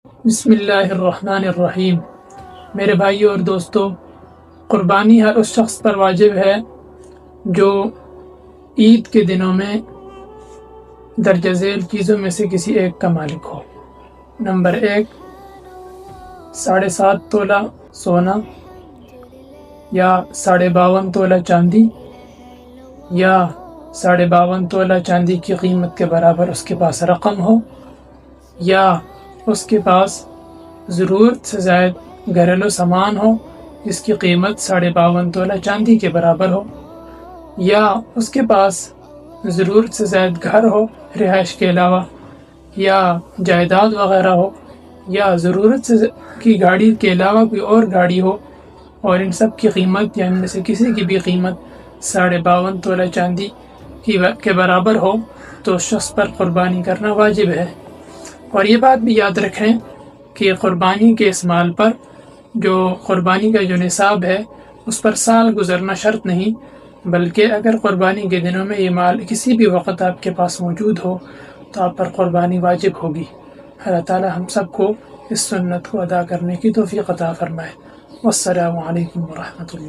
بسم اللہ الرحمن الرحیم۔ میرے بھائیوں اور دوستو، قربانی ہر اس شخص پر واجب ہے جو عید کے دنوں میں درجہ ذیل چیزوں میں سے کسی ایک کا مالک ہو۔ نمبر 1، 7.5 تولہ سونا یا 52.5 تولہ چاندی یا 52.5 تولہ چاندی کی قیمت کے برابر اس کے پاس رقم ہو، یا اس کے پاس ضرورت سے زائد گھریلو سامان ہو جس کی قیمت 52.5 تولہ چاندی کے برابر ہو، یا اس کے پاس ضرورت سے زائد گھر ہو رہائش کے علاوہ، یا جائیداد وغیرہ ہو، یا ضرورت سے کی گاڑی کے علاوہ کوئی اور گاڑی ہو، اور ان سب کی قیمت یا ان میں سے کسی کی بھی قیمت 52.5 تولہ چاندی کے برابر ہو تو اس شخص پر قربانی کرنا واجب ہے۔ اور یہ بات بھی یاد رکھیں کہ قربانی کے اس مال پر جو قربانی کا جو نصاب ہے اس پر سال گزرنا شرط نہیں، بلکہ اگر قربانی کے دنوں میں یہ مال کسی بھی وقت آپ کے پاس موجود ہو تو آپ پر قربانی واجب ہوگی۔ اللہ تعالی ہم سب کو اس سنت کو ادا کرنے کی توفیق عطا فرمائے۔ والسلام علیکم ورحمۃ اللہ۔